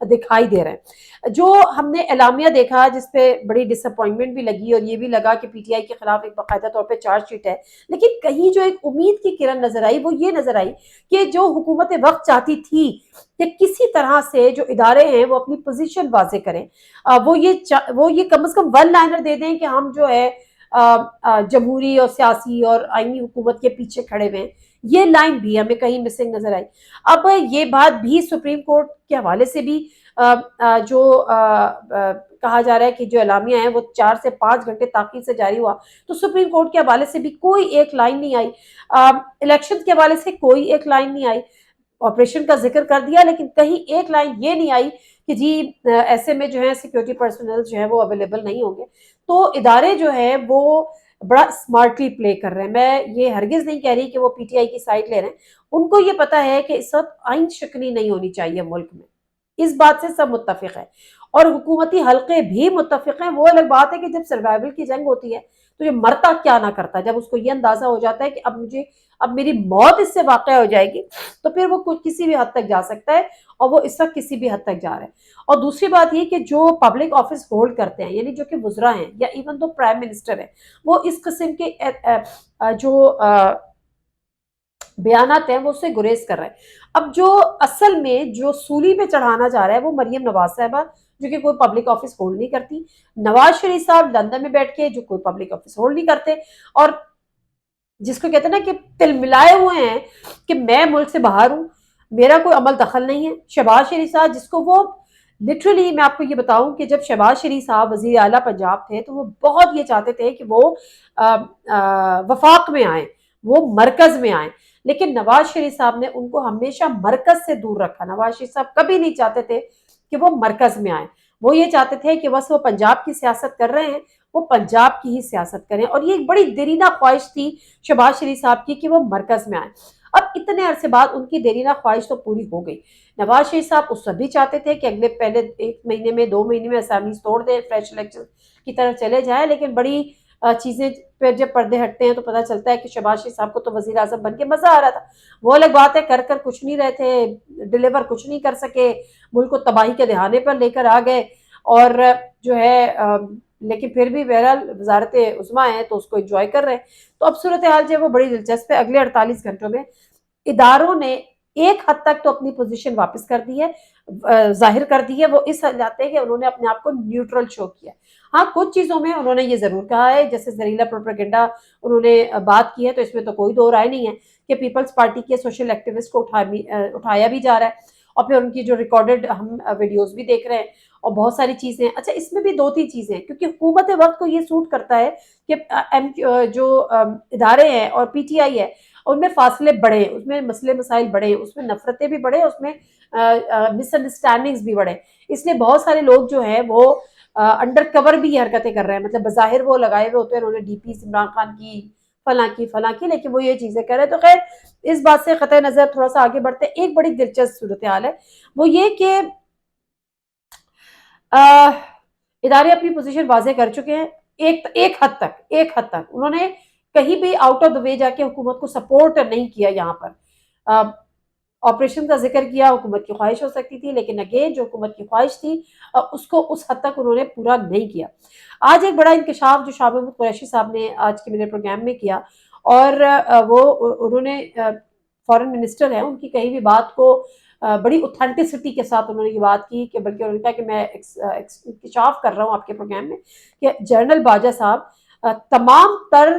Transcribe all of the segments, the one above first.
دکھائی دے رہے ہیں۔ جو ہم نے اعلامیہ دیکھا جس پہ بڑی ڈس اپوائنٹمنٹ بھی لگی اور یہ بھی لگا کہ پی ٹی آئی کے خلاف ایک باقاعدہ طور پہ چارج شیٹ ہے، لیکن کہیں جو ایک امید کی کرن نظر آئی وہ یہ نظر آئی کہ جو حکومت وقت چاہتی تھی کہ کسی طرح سے جو ادارے ہیں وہ اپنی پوزیشن واضح کریں، وہ یہ کم از کم ون لائنر دے دیں کہ ہم جو ہے جمہوری اور سیاسی اور آئینی حکومت کے پیچھے کھڑے ہوئے ہیں، یہ لائن بھی ہمیں کہیں مسنگ نظر آئی۔ اب یہ بات بھی سپریم کورٹ کے حوالے سے بھی جو کہا جا رہا ہے کہ جو اعلامیہ ہے وہ 4 سے 5 گھنٹے تاخیر سے جاری ہوا، تو سپریم کورٹ کے حوالے سے بھی کوئی ایک لائن نہیں آئی، الیکشن کے حوالے سے کوئی ایک لائن نہیں آئی۔ آپریشن کا ذکر کر دیا لیکن کہیں ایک لائن یہ نہیں آئی کہ جی ایسے میں جو ہے سیکیورٹی پرسنل جو ہے وہ اویلیبل نہیں ہوں گے۔ تو ادارے جو ہے وہ بڑا اسمارٹلی پلے کر رہے ہیں۔ میں یہ ہرگز نہیں کہہ رہی کہ وہ پی ٹی آئی کی سائڈ لے رہے ہیں، ان کو یہ پتا ہے کہ اس وقت آئین شکنی نہیں ہونی چاہیے ملک میں، اس بات سے سب متفق ہے اور حکومتی حلقے بھی متفق ہیں۔ وہ الگ بات ہے کہ جب سروائیول کی جنگ ہوتی ہے تو یہ مرتا کیا نہ کرتا، جب اس کو یہ اندازہ ہو جاتا ہے کہ اب میری موت اس سے واقع ہو جائے گی، تو پھر وہ کسی بھی حد تک جا سکتا ہے اور وہ اس وقت کسی بھی حد تک جا رہا ہے۔ اور دوسری بات یہ کہ جو پبلک آفس ہولڈ کرتے ہیں یعنی جو کہ وزراء ہیں یا ایون تو پرائم منسٹر ہے، وہ اس قسم کے جو بیانات ہیں وہ اس سے گریز کر رہے ہیں۔ اب جو اصل میں جو سولی پہ چڑھانا جا رہا ہے وہ مریم نواز صاحبہ، جو کہ کوئی پبلک آفس ہولڈ نہیں کرتی، نواز شریف صاحب لندن میں بیٹھ کے جو کوئی پبلک آفس ہولڈ نہیں کرتے، اور جس کو کہتے ہیں نا کہ تل ملائے ہوئے ہیں کہ میں ملک سے باہر ہوں، میرا کوئی عمل دخل نہیں ہے۔ شہباز شریف صاحب جس کو وہ لٹرلی میں آپ کو یہ بتاؤں کہ جب شہباز شریف صاحب وزیر اعلیٰ پنجاب تھے تو وہ بہت یہ چاہتے تھے کہ وہ وفاق میں آئیں، وہ مرکز میں آئیں، لیکن نواز شریف صاحب نے ان کو ہمیشہ مرکز سے دور رکھا۔ نواز شریف صاحب کبھی نہیں چاہتے تھے کہ وہ مرکز میں آئیں، وہ یہ چاہتے تھے کہ بس وہ پنجاب کی سیاست کر رہے ہیں، وہ پنجاب کی ہی سیاست کریں، اور یہ ایک بڑی دیرینہ خواہش تھی شہباز شریف صاحب کی کہ وہ مرکز میں آئیں۔ اب اتنے عرصے بعد ان کی دیرینہ خواہش تو پوری ہو گئی۔ نواز شریف صاحب اس وقت بھی چاہتے تھے کہ اگلے پہلے 1 مہینے میں 2 مہینے میں اسمبلیز توڑ دیں، فریش الیکشن کی طرف چلے جائیں، لیکن بڑی چیزیں پہ جب پردے ہٹتے ہیں تو پتہ چلتا ہے کہ شہباز شریف صاحب کو تو وزیر اعظم بن کے مزہ آ رہا تھا۔ وہ الگ بات ہے کر کچھ نہیں رہے تھے، ڈیلیور کچھ نہیں کر سکے، ملک کو تباہی کے دہانے پر لے کر آ گئے، اور جو ہے لیکن پھر بھی بہرحال وزارت عظمیٰ ہے تو اس کو انجوائے کر رہے ہیں۔ تو اب صورتحال جو ہے وہ بڑی دلچسپ ہے۔ اگلے 48 گھنٹوں میں اداروں نے ایک حد تک تو اپنی پوزیشن واپس کر دی ہے، ظاہر کر دی ہے، وہ اس حد جاتے ہیں کہ انہوں نے اپنے آپ کو نیوٹرل شو کیا۔ ہاں کچھ چیزوں میں انہوں نے یہ ضرور کہا ہے، جیسے زہریلا پروپیگنڈا انہوں نے بات کی ہے، تو اس میں تو کوئی دو رائے نہیں ہے کہ پیپلز پارٹی کے سوشل ایکٹیوسٹ کو اٹھایا بھی جا رہا ہے، اور پھر ان کی جو ریکارڈڈ ہم ویڈیوز بھی دیکھ رہے ہیں اور بہت ساری چیزیں۔ اچھا اس میں بھی 2-3 چیزیں ہیں، کیونکہ حکومت وقت کو یہ سوٹ کرتا ہے کہ جو ادارے ہیں اور پی ٹی آئی ہے ان میں فاصلے بڑھے ہیں، اس میں مسئلے مسائل بڑھے ہیں، اس میں نفرتیں بھی بڑھے، اس میں مس انڈرسٹینڈنگز بھی بڑھے، اس لیے بہت سارے لوگ جو ہیں وہ انڈر کور بھی یہ حرکتیں کر رہے ہیں، مطلب بظاہر وہ لگائے ہوئے ہوتے ہیں، انہوں نے ڈی پی عمران خان کی فلاں کی، لیکن وہ یہ چیزیں کر رہے ہیں۔ تو خیر اس بات سے قطع نظر تھوڑا سا آگے بڑھتے ہیں، ایک بڑی دلچسپ صورتحال ہے وہ یہ کہ ادارے اپنی پوزیشن واضح کر چکے ہیں، ایک حد تک انہوں نے کہیں بھی آؤٹ آف دا وے جا کے حکومت کو سپورٹ نہیں کیا۔ یہاں پر آپریشن کا ذکر کیا، حکومت کی خواہش ہو سکتی تھی، لیکن اگین جو حکومت کی خواہش تھی اس کو اس حد تک انہوں نے پورا نہیں کیا۔ آج ایک بڑا انکشاف جو شاہ محمود قریشی صاحب نے آج کے میرے پروگرام میں کیا، اور انہوں نے فارن منسٹر ہیں، ان کی کہیں بھی بات کو بڑی اوتھینٹسٹی کے ساتھ انہوں نے یہ بات کی، کہ بلکہ انہوں نے کہا کہ میں انکشاف کر رہا ہوں آپ کے پروگرام میں کہ جنرل باجوہ صاحب تمام تر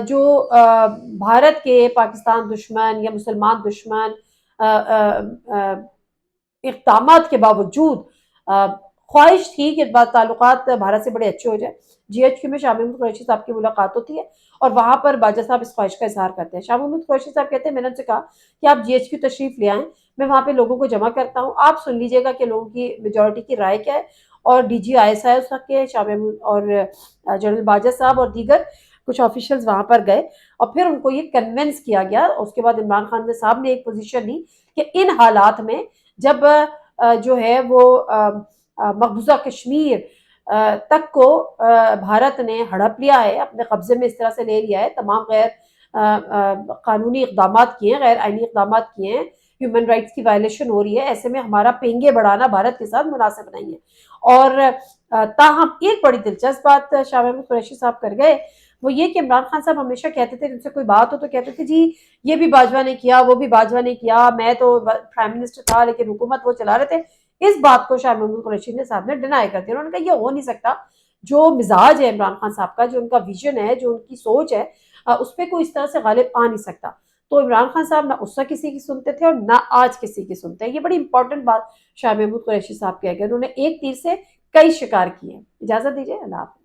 جو بھارت کے پاکستان دشمن یا مسلمان دشمن اقدامات کے باوجود خواہش تھی کہ تعلقات بھارت سے بڑے اچھے ہو جائیں۔ جی ایچ کیو میں شاہ محمود قریشی صاحب کی ملاقات ہوتی ہے اور وہاں پر باجوہ صاحب اس خواہش کا اظہار کرتے ہیں۔ شاہ محمود قریشی صاحب کہتے ہیں میں نے ان سے کہا کہ آپ جی ایچ کیو تشریف لے آئیں، میں وہاں پہ لوگوں کو جمع کرتا ہوں، آپ سن لیجئے گا کہ لوگوں کی میجورٹی کی رائے کیا ہے۔ اور D G I S I اس وقت کے شاہ محمود اور جنرل باجوہ صاحب اور دیگر کچھ آفیشلز وہاں پر گئے، اور پھر ان کو یہ کنونس کیا گیا۔ اس کے بعد عمران خان صاحب نے ایک پوزیشن لی کہ ان حالات میں جب جو ہے وہ مقبوضہ کشمیر تک کو بھارت نے ہڑپ لیا ہے، اپنے قبضے میں اس طرح سے لے لیا ہے، تمام غیر قانونی اقدامات کیے ہیں، غیر آئینی اقدامات کیے ہیں، ہیومن رائٹس کی وائلیشن ہو رہی ہے، ایسے میں ہمارا پینگے بڑھانا بھارت کے ساتھ مناسب نہیں ہے۔ اور تاہم ایک بڑی دلچسپ بات شاہ محمود قریشی صاحب کر گئے، وہ یہ کہ عمران خان صاحب ہمیشہ کہتے تھے، ان سے کوئی بات ہو تو کہتے تھے جی یہ بھی باجوہ نے کیا، وہ بھی باجوہ نے کیا، میں تو پرائم منسٹر تھا لیکن حکومت وہ چلا رہے تھے۔ اس بات کو شاہ محمود قریشی نے صاحب نے ڈینائی کر دیا، انہوں نے کہا یہ ہو نہیں سکتا، جو مزاج ہے عمران خان صاحب کا، جو ان کا ویژن ہے، جو ان کی سوچ ہے، اس پہ کوئی اس طرح سے غالب آ نہیں سکتا۔ تو عمران خان صاحب نہ اس وقت کسی کی سنتے تھے اور نہ آج کسی کی سنتے ہیں۔ یہ بڑی امپورٹنٹ بات شاہ محمود قریشی صاحب کہہ گئے، انہوں نے ایک تیر سے کئی شکار کیے ہیں۔ اجازت دیجیے، اللہ حافظ۔